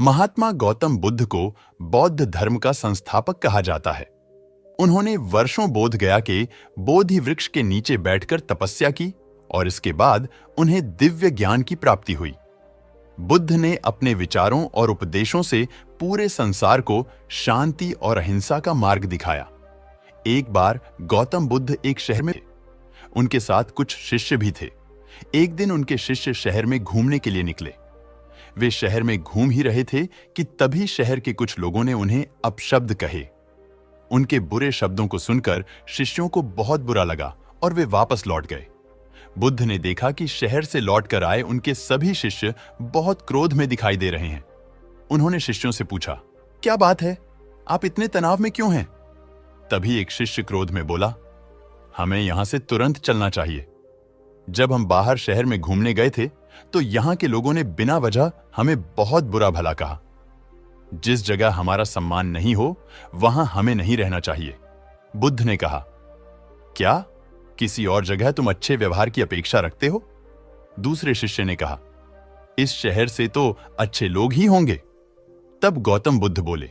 महात्मा गौतम बुद्ध को बौद्ध धर्म का संस्थापक कहा जाता है। उन्होंने वर्षों बोध गया के बोधि वृक्ष के नीचे बैठकर तपस्या की और इसके बाद उन्हें दिव्य ज्ञान की प्राप्ति हुई। बुद्ध ने अपने विचारों और उपदेशों से पूरे संसार को शांति और अहिंसा का मार्ग दिखाया। एक बार गौतम बुद्ध एक शहर में थे। उनके साथ कुछ शिष्य भी थे। एक दिन उनके शिष्य शहर में घूमने के लिए निकले। वे शहर में घूम ही रहे थे कि तभी शहर के कुछ लोगों ने उन्हें अपशब्द कहे। उनके बुरे शब्दों को सुनकर शिष्यों को बहुत बुरा लगा और वे वापस लौट गए। बुद्ध ने देखा कि शहर से लौटकर आए उनके सभी शिष्य बहुत क्रोध में दिखाई दे रहे हैं। उन्होंने शिष्यों से पूछा, क्या बात है? आप इतने तनाव में क्यों हैं? तभी एक शिष्य क्रोध में बोला, हमें यहां से तुरंत चलना चाहिए। जब हम बाहर शहर में घूमने गए थे तो यहां के लोगों ने बिना वजह हमें बहुत बुरा भला कहा। जिस जगह हमारा सम्मान नहीं हो वहां हमें नहीं रहना चाहिए। बुद्ध ने कहा, क्या किसी और जगह तुम अच्छे व्यवहार की अपेक्षा रखते हो? दूसरे शिष्य ने कहा, इस शहर से तो अच्छे लोग ही होंगे। तब गौतम बुद्ध बोले,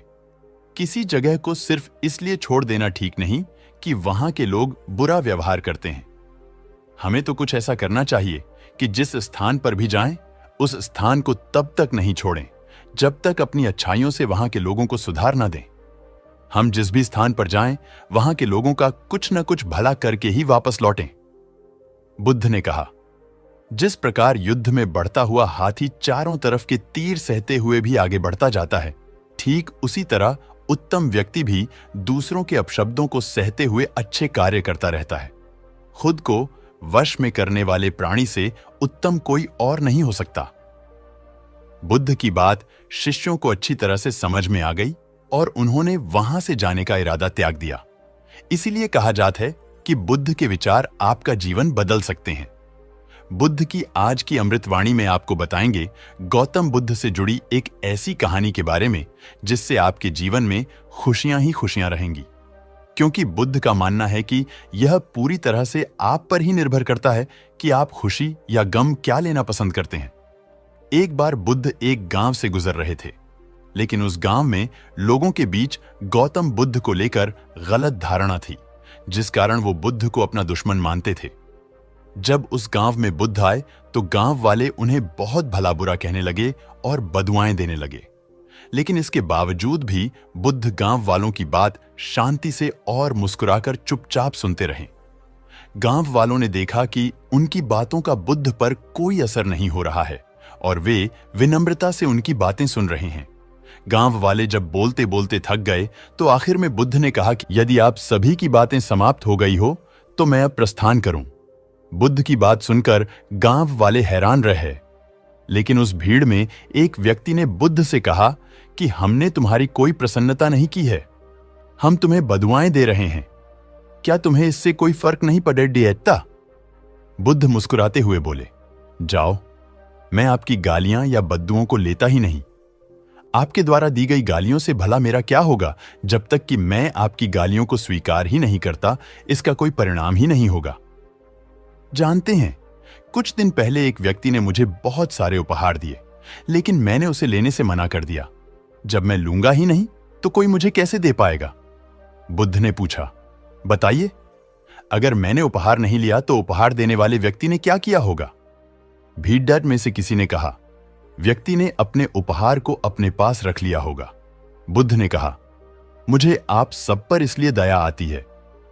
किसी जगह को सिर्फ इसलिए छोड़ देना ठीक नहीं कि वहां के लोग बुरा व्यवहार करते हैं। हमें तो कुछ ऐसा करना चाहिए कि जिस स्थान पर भी जाएं, उस स्थान को तब तक नहीं छोड़ें जब तक अपनी अच्छाइयों से वहां के लोगों को सुधार ना दें। हम जिस भी स्थान पर जाएं, वहां के लोगों का कुछ न कुछ भला करके ही वापस लौटें। बुद्ध ने कहा, जिस प्रकार युद्ध में बढ़ता हुआ हाथी चारों तरफ के तीर सहते हुए भी आगे बढ़ता जाता है, ठीक उसी तरह उत्तम व्यक्ति भी दूसरों के अपशब्दों को सहते हुए अच्छे कार्य करता रहता है। खुद को वश में करने वाले प्राणी से उत्तम कोई और नहीं हो सकता। बुद्ध की बात शिष्यों को अच्छी तरह से समझ में आ गई और उन्होंने वहां से जाने का इरादा त्याग दिया। इसीलिए कहा जाता है कि बुद्ध के विचार आपका जीवन बदल सकते हैं। बुद्ध की आज की अमृतवाणी में आपको बताएंगे गौतम बुद्ध से जुड़ी एक ऐसी कहानी के बारे में जिससे आपके जीवन में खुशियां ही खुशियां रहेंगी, क्योंकि बुद्ध का मानना है कि यह पूरी तरह से आप पर ही निर्भर करता है कि आप खुशी या गम क्या लेना पसंद करते हैं। एक बार बुद्ध एक गांव से गुजर रहे थे, लेकिन उस गांव में लोगों के बीच गौतम बुद्ध को लेकर गलत धारणा थी, जिस कारण वो बुद्ध को अपना दुश्मन मानते थे। जब उस गांव में बुद्ध आए तो गांव वाले उन्हें बहुत भला बुरा कहने लगे और बदुआएं देने लगे, लेकिन इसके बावजूद भी बुद्ध गांव वालों की बात शांति से और मुस्कुराकर चुपचाप सुनते रहे। गांव वालों ने देखा कि उनकी बातों का बुद्ध पर कोई असर नहीं हो रहा है और वे विनम्रता से उनकी बातें सुन रहे हैं। गांव वाले जब बोलते बोलते थक गए तो आखिर में बुद्ध ने कहा कि यदि आप सभी की बातें समाप्त हो गई हो तो मैं अब प्रस्थान करूं। बुद्ध की बात सुनकर गांव वाले हैरान रहे, लेकिन उस भीड़ में एक व्यक्ति ने बुद्ध से कहा कि हमने तुम्हारी कोई प्रसन्नता नहीं की है, हम तुम्हें बदुआएं दे रहे हैं, क्या तुम्हें इससे कोई फर्क नहीं पड़ता? बुद्ध मुस्कुराते हुए बोले, जाओ, मैं आपकी गालियां या बद्दुओं को लेता ही नहीं। आपके द्वारा दी गई गालियों से भला मेरा क्या होगा? जब तक कि मैं आपकी गालियों को स्वीकार ही नहीं करता, इसका कोई परिणाम ही नहीं होगा। जानते हैं, कुछ दिन पहले एक व्यक्ति ने मुझे बहुत सारे उपहार दिए, लेकिन मैंने उसे लेने से मना कर दिया। जब मैं लूंगा ही नहीं तो कोई मुझे कैसे दे पाएगा? बुद्ध ने पूछा, बताइए, अगर मैंने उपहार नहीं लिया तो उपहार देने वाले व्यक्ति ने क्या किया होगा? भीड़ में से किसी ने कहा, व्यक्ति ने अपने उपहार को अपने पास रख लिया होगा। बुद्ध ने कहा, मुझे आप सब पर इसलिए दया आती है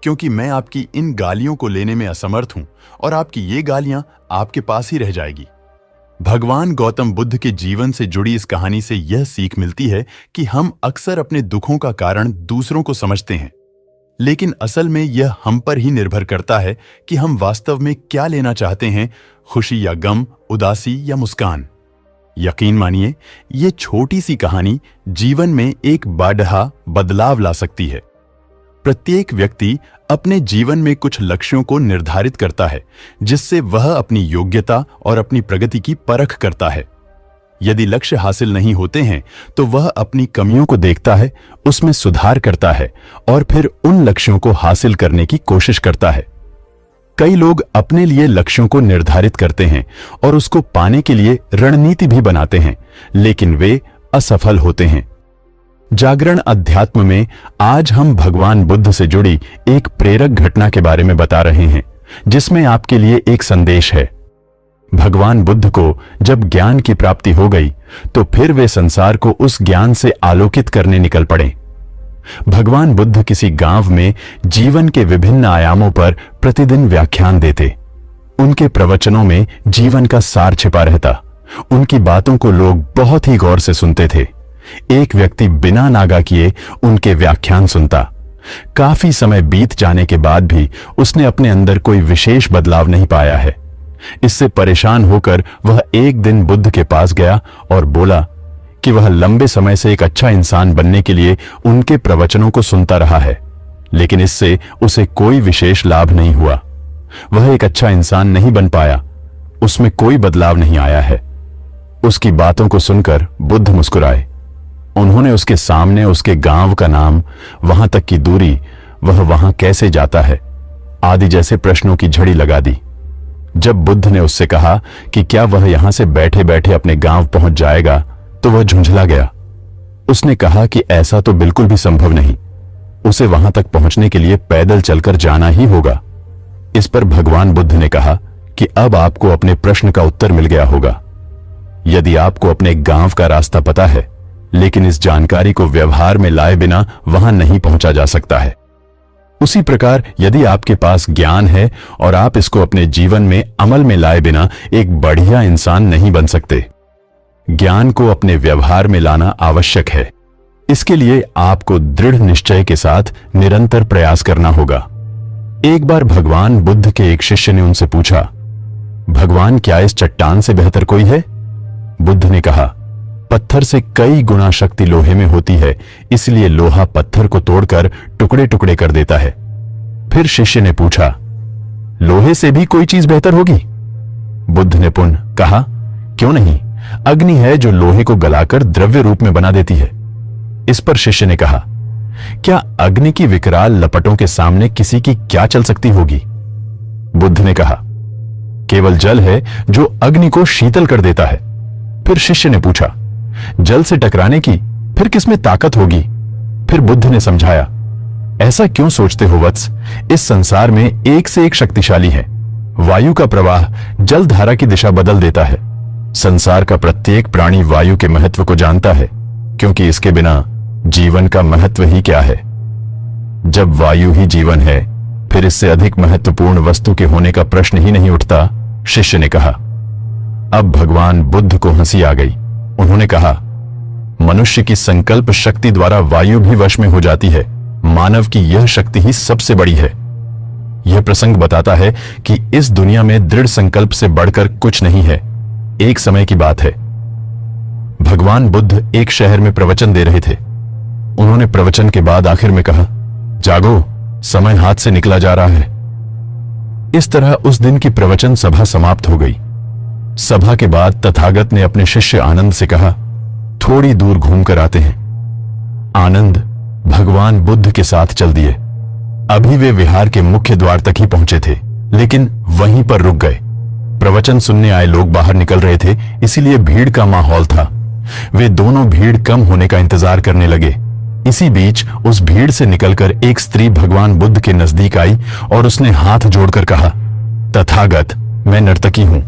क्योंकि मैं आपकी इन गालियों को लेने में असमर्थ हूं और आपकी ये गालियां आपके पास ही रह जाएगी। भगवान गौतम बुद्ध के जीवन से जुड़ी इस कहानी से यह सीख मिलती है कि हम अक्सर अपने दुखों का कारण दूसरों को समझते हैं, लेकिन असल में यह हम पर ही निर्भर करता है कि हम वास्तव में क्या लेना चाहते हैं, खुशी या गम, उदासी या मुस्कान। यकीन मानिए, ये छोटी सी कहानी जीवन में एक बड़ा बदलाव ला सकती है। प्रत्येक व्यक्ति अपने जीवन में कुछ लक्ष्यों को निर्धारित करता है, जिससे वह अपनी योग्यता और अपनी प्रगति की परख करता है। यदि लक्ष्य हासिल नहीं होते हैं तो वह अपनी कमियों को देखता है, उसमें सुधार करता है और फिर उन लक्ष्यों को हासिल करने की कोशिश करता है। कई लोग अपने लिए लक्ष्यों को निर्धारित करते हैं और उसको पाने के लिए रणनीति भी बनाते हैं, लेकिन वे असफल होते हैं। जागरण अध्यात्म में आज हम भगवान बुद्ध से जुड़ी एक प्रेरक घटना के बारे में बता रहे हैं, जिसमें आपके लिए एक संदेश है। भगवान बुद्ध को जब ज्ञान की प्राप्ति हो गई तो फिर वे संसार को उस ज्ञान से आलोकित करने निकल पड़े। भगवान बुद्ध किसी गांव में जीवन के विभिन्न आयामों पर प्रतिदिन व्याख्यान देते। उनके प्रवचनों में जीवन का सार छिपा रहता। उनकी बातों को लोग बहुत ही गौर से सुनते थे। एक व्यक्ति बिना नागा किए उनके व्याख्यान सुनता। काफी समय बीत जाने के बाद भी उसने अपने अंदर कोई विशेष बदलाव नहीं पाया है। इससे परेशान होकर वह एक दिन बुद्ध के पास गया और बोला कि वह लंबे समय से एक अच्छा इंसान बनने के लिए उनके प्रवचनों को सुनता रहा है, लेकिन इससे उसे कोई विशेष लाभ नहीं हुआ। वह एक अच्छा इंसान नहीं बन पाया, उसमें कोई बदलाव नहीं आया है। उसकी बातों को सुनकर बुद्ध मुस्कुराए। उन्होंने उसके सामने उसके गांव का नाम, वहां तक की दूरी, वह वहां कैसे जाता है आदि जैसे प्रश्नों की झड़ी लगा दी। जब बुद्ध ने उससे कहा कि क्या वह यहां से बैठे बैठे अपने गांव पहुंच जाएगा, तो वह झुंझला गया। उसने कहा कि ऐसा तो बिल्कुल भी संभव नहीं, उसे वहां तक पहुंचने के लिए पैदल चलकर जाना ही होगा। इस पर भगवान बुद्ध ने कहा कि अब आपको अपने प्रश्न का उत्तर मिल गया होगा। यदि आपको अपने गांव का रास्ता पता है, लेकिन इस जानकारी को व्यवहार में लाए बिना वहां नहीं पहुंचा जा सकता है, उसी प्रकार यदि आपके पास ज्ञान है और आप इसको अपने जीवन में अमल में लाए बिना एक बढ़िया इंसान नहीं बन सकते। ज्ञान को अपने व्यवहार में लाना आवश्यक है। इसके लिए आपको दृढ़ निश्चय के साथ निरंतर प्रयास करना होगा। एक बार भगवान बुद्ध के एक शिष्य ने उनसे पूछा, भगवान क्या इस चट्टान से बेहतर कोई है? बुद्ध ने कहा, पत्थर से कई गुना शक्ति लोहे में होती है, इसलिए लोहा पत्थर को तोड़कर टुकड़े टुकड़े कर देता है। फिर शिष्य ने पूछा, लोहे से भी कोई चीज बेहतर होगी? बुद्ध ने पुनः कहा, क्यों नहीं, अग्नि है जो लोहे को गलाकर द्रव्य रूप में बना देती है। इस पर शिष्य ने कहा, क्या अग्नि की विकराल लपटों के सामने किसी की क्या चल सकती होगी? बुद्ध ने कहा, केवल जल है जो अग्नि को शीतल कर देता है। फिर शिष्य ने पूछा, जल से टकराने की फिर किसमें ताकत होगी? फिर बुद्ध ने समझाया, ऐसा क्यों सोचते हो वत्स, इस संसार में एक से एक शक्तिशाली है। वायु का प्रवाह जल धारा की दिशा बदल देता है। संसार का प्रत्येक प्राणी वायु के महत्व को जानता है, क्योंकि इसके बिना जीवन का महत्व ही क्या है। जब वायु ही जीवन है, फिर इससे अधिक महत्वपूर्ण वस्तु के होने का प्रश्न ही नहीं उठता, शिष्य ने कहा। अब भगवान बुद्ध को हंसी आ गई। उन्होंने कहा, मनुष्य की संकल्प शक्ति द्वारा वायु भी वश में हो जाती है। मानव की यह शक्ति ही सबसे बड़ी है। यह प्रसंग बताता है कि इस दुनिया में दृढ़ संकल्प से बढ़कर कुछ नहीं है। एक समय की बात है, भगवान बुद्ध एक शहर में प्रवचन दे रहे थे। उन्होंने प्रवचन के बाद आखिर में कहा, जागो, समय हाथ से निकला जा रहा है। इस तरह उस दिन की प्रवचन सभा समाप्त हो गई। सभा के बाद तथागत ने अपने शिष्य आनंद से कहा, थोड़ी दूर घूमकर आते हैं। आनंद भगवान बुद्ध के साथ चल दिए। अभी वे विहार के मुख्य द्वार तक ही पहुंचे थे, लेकिन वहीं पर रुक गए। प्रवचन सुनने आए लोग बाहर निकल रहे थे, इसीलिए भीड़ का माहौल था। वे दोनों भीड़ कम होने का इंतजार करने लगे। इसी बीच उस भीड़ से निकलकर एक स्त्री भगवान बुद्ध के नजदीक आई और उसने हाथ जोड़कर कहा, तथागत, मैं नर्तकी हूं।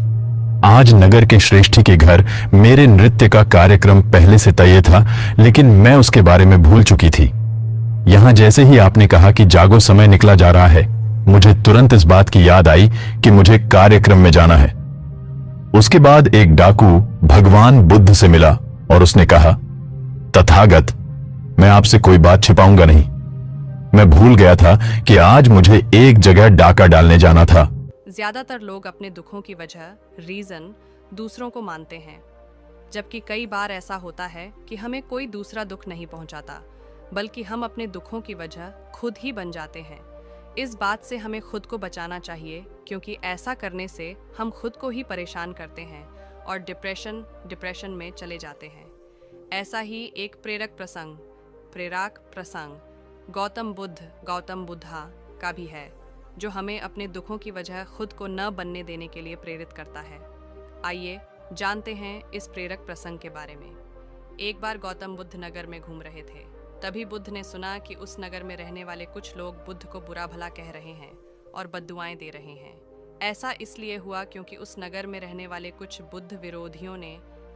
आज नगर के श्रेष्ठी के घर मेरे नृत्य का कार्यक्रम पहले से तय था, लेकिन मैं उसके बारे में भूल चुकी थी। यहां जैसे ही आपने कहा कि जागो, समय निकला जा रहा है, मुझे तुरंत इस बात की याद आई कि मुझे कार्यक्रम में जाना है। उसके बाद एक डाकू भगवान बुद्ध से मिला और उसने कहा, तथागत, मैं आपसे कोई बात छिपाऊंगा नहीं। मैं भूल गया था कि आज मुझे एक जगह डाका डालने जाना था। ज्यादातर लोग अपने दुखों की वजह रीजन दूसरों को मानते हैं, जबकि कई बार ऐसा होता है कि हमें कोई दूसरा दुख नहीं पहुंचाता, बल्कि हम अपने दुखों की वजह खुद ही बन जाते हैं। इस बात से हमें खुद को बचाना चाहिए, क्योंकि ऐसा करने से हम खुद को ही परेशान करते हैं और डिप्रेशन में चले जाते हैं। ऐसा ही एक प्रेरक प्रसंग गौतम बुद्धा का भी है, जो हमें अपने दुखों की वजह खुद को न बनने देने के लिए प्रेरित करता है। आइए जानते हैं इस प्रेरक प्रसंग के बारे में। एक बार गौतम बुद्ध नगर में घूम रहे थे। तभी बुद्ध ने सुना कि उस नगर में रहने वाले कुछ लोग बुद्ध को बुरा भला कह रहे हैं और बद्दुआएं दे रहे हैं। ऐसा इसलिए हुआ क्योंकि उस नगर में रहने वाले कुछ बुद्ध विरोधियों ने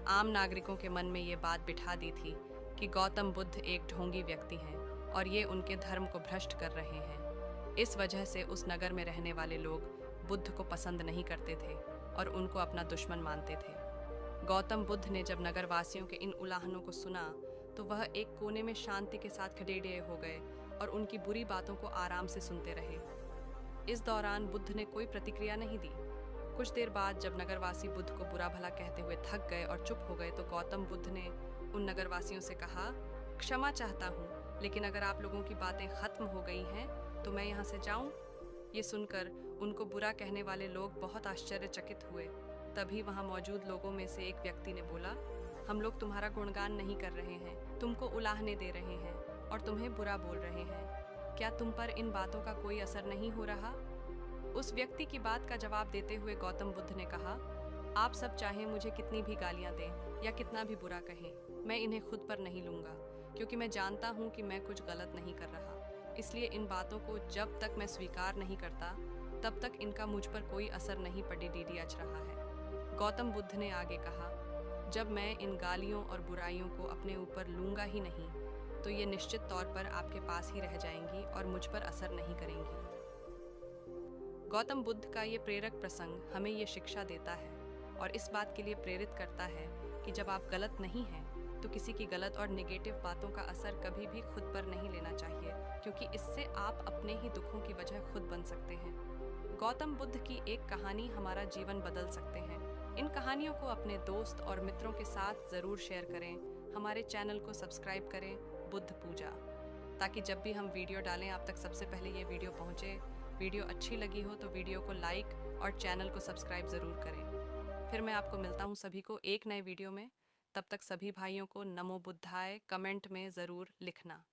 आम नागरिकों के मन में ये बात बिठा दी थी कि गौतम बुद्ध एक ढोंगी व्यक्ति हैं और ये उनके धर्म को भ्रष्ट कर रहे हैं। इस वजह से उस नगर में रहने वाले लोग बुद्ध को पसंद नहीं करते थे और उनको अपना दुश्मन मानते थे। गौतम बुद्ध ने जब नगरवासियों के इन उलाहनों को सुना तो वह एक कोने में शांति के साथ खड़े हो गए और उनकी बुरी बातों को आराम से सुनते रहे। इस दौरान बुद्ध ने कोई प्रतिक्रिया नहीं दी। कुछ देर बाद जब नगरवासी बुद्ध को बुरा भला कहते हुए थक गए और चुप हो गए तो गौतम बुद्ध ने उन नगरवासियों से कहा, क्षमा चाहता हूँ, लेकिन अगर आप लोगों की बातें खत्म हो गई हैं तो मैं यहाँ से जाऊँ? ये सुनकर उनको बुरा कहने वाले लोग बहुत आश्चर्यचकित हुए। तभी वहाँ मौजूद लोगों में से एक व्यक्ति ने बोला, हम लोग तुम्हारा गुणगान नहीं कर रहे हैं, तुमको उलाहने दे रहे हैं और तुम्हें बुरा बोल रहे हैं। क्या तुम पर इन बातों का कोई असर नहीं हो रहा? उस व्यक्ति की बात का जवाब देते हुए गौतम बुद्ध ने कहा, आप सब चाहें मुझे कितनी भी गालियां दें या कितना भी बुरा कहें, मैं इन्हें खुद पर नहीं लूंगा, क्योंकि मैं जानता हूं कि मैं कुछ गलत नहीं कर रहा। इसलिए इन बातों को जब तक मैं स्वीकार नहीं करता तब तक इनका मुझ पर कोई असर नहीं पड़े डीडीएच रहा है। गौतम बुद्ध ने आगे कहा, जब मैं इन गालियों और बुराइयों को अपने ऊपर लूंगा ही नहीं तो ये निश्चित तौर पर आपके पास ही रह जाएंगी और मुझ पर असर नहीं करेंगी। गौतम बुद्ध का ये प्रेरक प्रसंग हमें ये शिक्षा देता है और इस बात के लिए प्रेरित करता है कि जब आप गलत नहीं हैं तो किसी की गलत और नेगेटिव बातों का असर कभी भी खुद पर नहीं लेना चाहिए, क्योंकि इससे आप अपने ही दुखों की वजह खुद बन सकते हैं। गौतम बुद्ध की एक कहानी हमारा जीवन बदल सकते हैं। इन कहानियों को अपने दोस्त और मित्रों के साथ ज़रूर शेयर करें। हमारे चैनल को सब्सक्राइब करें, बुद्ध पूजा, ताकि जब भी हम वीडियो डालें आप तक सबसे पहले ये वीडियो पहुँचे। वीडियो अच्छी लगी हो तो वीडियो को लाइक और चैनल को सब्सक्राइब ज़रूर करें। फिर मैं आपको मिलता हूँ सभी को एक नए वीडियो में। तब तक सभी भाइयों को नमो बुद्धाय कमेंट में ज़रूर लिखना।